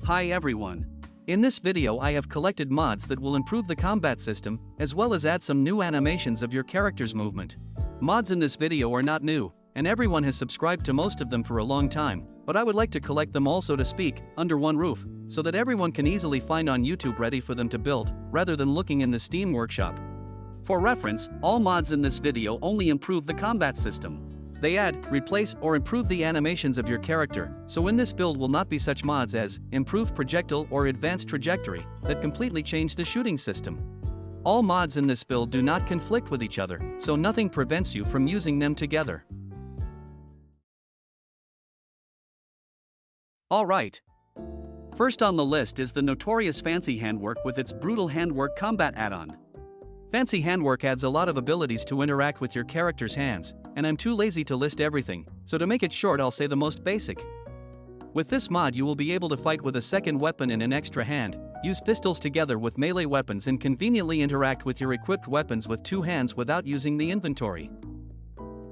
Hi everyone. In this video I have collected mods that will improve the combat system, as well as add some new animations of your character's movement. Mods in this video are not new, and everyone has subscribed to most of them for a long time, but I would like to collect them all, so to speak, under one roof, so that everyone can easily find on YouTube ready for them to build, rather than looking in the Steam workshop. For reference, all mods in this video only improve the combat system. They add, replace, or improve the animations of your character, so in this build will not be such mods as Improved Projectile or Advanced Trajectory that completely change the shooting system. All mods in this build do not conflict with each other, so nothing prevents you from using them together. Alright. First on the list is the notorious Fancy Handwork with its brutal Handwork combat add-on. Fancy Handwork adds a lot of abilities to interact with your character's hands, and I'm too lazy to list everything, so to make it short I'll say the most basic. With this mod you will be able to fight with a second weapon in an extra hand, use pistols together with melee weapons, and conveniently interact with your equipped weapons with two hands without using the inventory.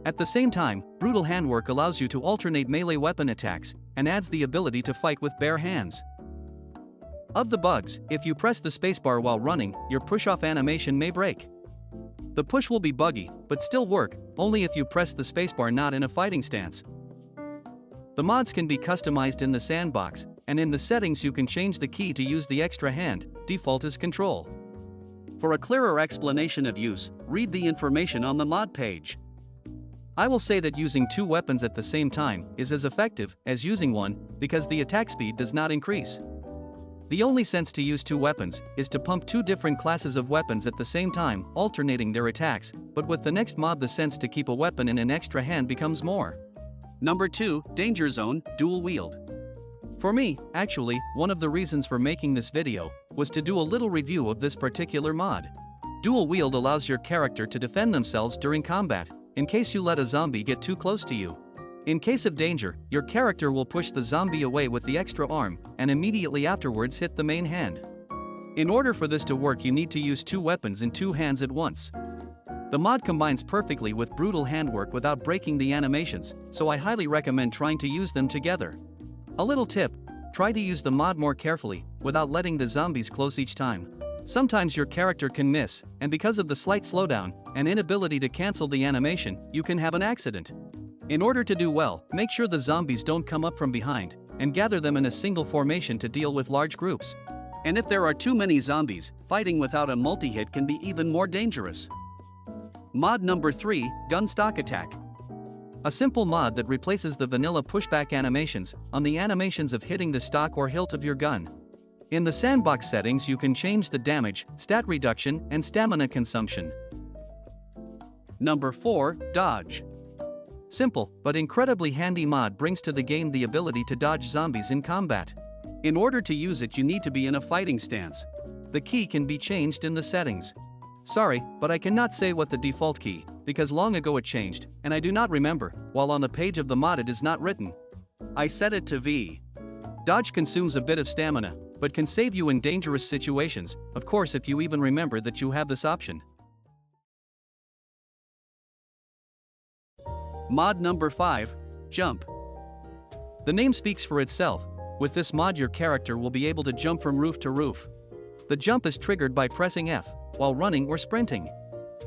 At the same time, brutal Handwork allows you to alternate melee weapon attacks, and adds the ability to fight with bare hands. Of the bugs, if you press the spacebar while running, your push-off animation may break. The push will be buggy, but still work, only if you press the spacebar not in a fighting stance. The mods can be customized in the sandbox, and in the settings you can change the key to use the extra hand. Default is control. For a clearer explanation of use, read the information on the mod page. I will say that using two weapons at the same time is as effective as using one, because the attack speed does not increase. The only sense to use two weapons is to pump two different classes of weapons at the same time, alternating their attacks, but with the next mod the sense to keep a weapon in an extra hand becomes more. Number 2, Danger Zone, Dual Wield. For me, actually, one of the reasons for making this video was to do a little review of this particular mod. Dual Wield allows your character to defend themselves during combat, in case you let a zombie get too close to you. In case of danger, your character will push the zombie away with the extra arm, and immediately afterwards hit the main hand. In order for this to work you need to use two weapons in two hands at once. The mod combines perfectly with brutal Handwork without breaking the animations, so I highly recommend trying to use them together. A little tip: try to use the mod more carefully, without letting the zombies close each time. Sometimes your character can miss, and because of the slight slowdown and inability to cancel the animation, you can have an accident. In order to do well, make sure the zombies don't come up from behind, and gather them in a single formation to deal with large groups. And if there are too many zombies, fighting without a multi-hit can be even more dangerous. Mod number 3, Gun Stock Attack. A simple mod that replaces the vanilla pushback animations on the animations of hitting the stock or hilt of your gun. In the sandbox settings you can change the damage, stat reduction, and stamina consumption. Number 4, Dodge. Simple, but incredibly handy mod brings to the game the ability to dodge zombies in combat. In order to use it you need to be in a fighting stance. The key can be changed in the settings. Sorry, but I cannot say what the default key, because long ago it changed, and I do not remember, while on the page of the mod it is not written. I set it to V. Dodge consumes a bit of stamina, but can save you in dangerous situations, of course if you even remember that you have this option. Mod number 5, Jump. The name speaks for itself. With this mod your character will be able to jump from roof to roof. The jump is triggered by pressing F, while running or sprinting.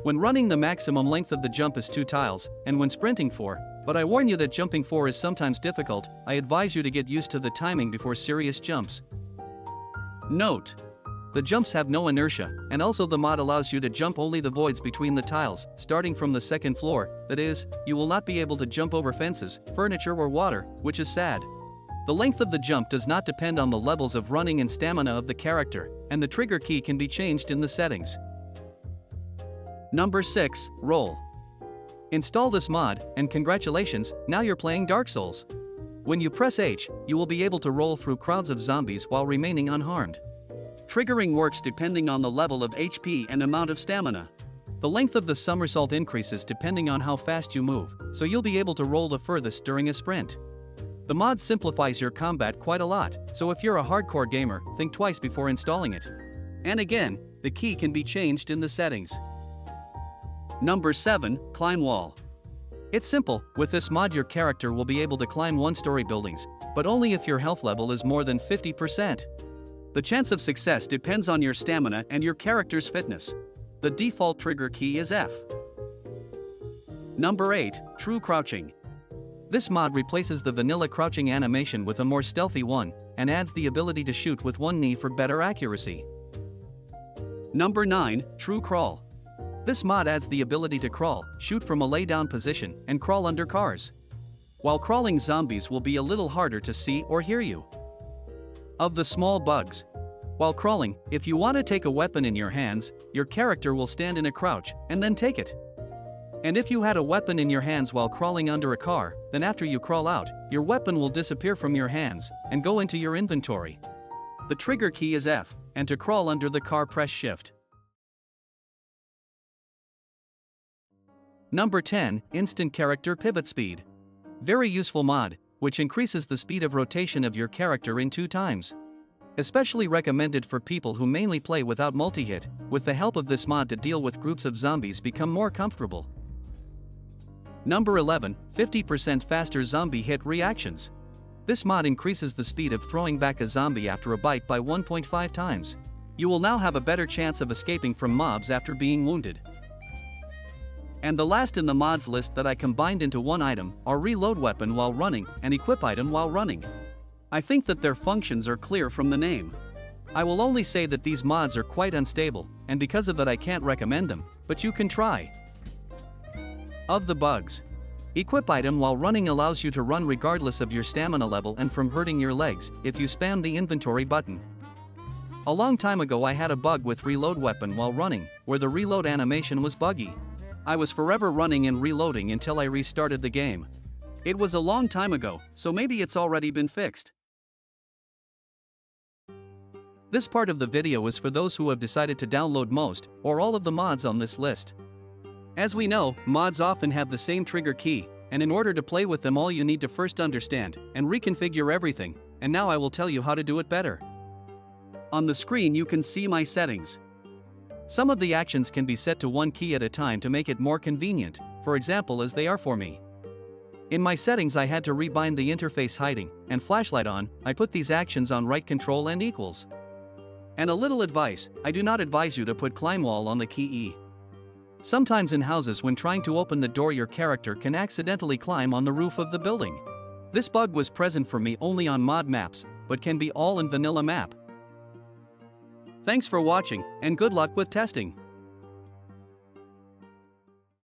When running the maximum length of the jump is 2 tiles, and when sprinting 4, but I warn you that jumping 4 is sometimes difficult. I advise you to get used to the timing before serious jumps. Note: the jumps have no inertia, and also the mod allows you to jump only the voids between the tiles, starting from the second floor. That is, you will not be able to jump over fences, furniture or water, which is sad. The length of the jump does not depend on the levels of running and stamina of the character, and the trigger key can be changed in the settings. Number 6, Roll. Install this mod, and congratulations, now you're playing Dark Souls. When you press H, you will be able to roll through crowds of zombies while remaining unharmed. Triggering works depending on the level of HP and amount of stamina. The length of the somersault increases depending on how fast you move, so you'll be able to roll the furthest during a sprint. The mod simplifies your combat quite a lot, so if you're a hardcore gamer, think twice before installing it. And again, the key can be changed in the settings. Number 7, Climb Wall. It's simple. With this mod your character will be able to climb one-story buildings, but only if your health level is more than 50%. The chance of success depends on your stamina and your character's fitness. The default trigger key is F. Number 8, True Crouching. This mod replaces the vanilla crouching animation with a more stealthy one, and adds the ability to shoot with one knee for better accuracy. Number 9, True Crawl. This mod adds the ability to crawl, shoot from a lay-down position, and crawl under cars. While crawling, zombies will be a little harder to see or hear you. Of the small bugs. While crawling, if you want to take a weapon in your hands, your character will stand in a crouch, and then take it. And if you had a weapon in your hands while crawling under a car, then after you crawl out, your weapon will disappear from your hands, and go into your inventory. The trigger key is F, and to crawl under the car press Shift. Number 10, Instant Character Pivot Speed. Very useful mod, which increases the speed of rotation of your character in 2 times. Especially recommended for people who mainly play without multi-hit, with the help of this mod to deal with groups of zombies become more comfortable. Number 11, 50% faster zombie hit reactions. This mod increases the speed of throwing back a zombie after a bite by 1.5 times. You will now have a better chance of escaping from mobs after being wounded. And the last in the mods list that I combined into one item are Reload Weapon while running and Equip Item while running. I think that their functions are clear from the name. I will only say that these mods are quite unstable, and because of that I can't recommend them, but you can try. Of the bugs. Equip Item while running allows you to run regardless of your stamina level and from hurting your legs if you spam the inventory button. A long time ago I had a bug with Reload Weapon while running, where the reload animation was buggy. I was forever running and reloading until I restarted the game. It was a long time ago, so maybe it's already been fixed. This part of the video is for those who have decided to download most, or all of the mods on this list. As we know, mods often have the same trigger key, and in order to play with them all you need to first understand and reconfigure everything, and now I will tell you how to do it better. On the screen you can see my settings. Some of the actions can be set to one key at a time to make it more convenient, for example as they are for me. In my settings I had to rebind the interface hiding and flashlight on. I put these actions on right control and equals. And a little advice, I do not advise you to put climb wall on the key E. Sometimes in houses when trying to open the door your character can accidentally climb on the roof of the building. This bug was present for me only on mod maps, but can be all in vanilla map. Thanks for watching, and good luck with testing.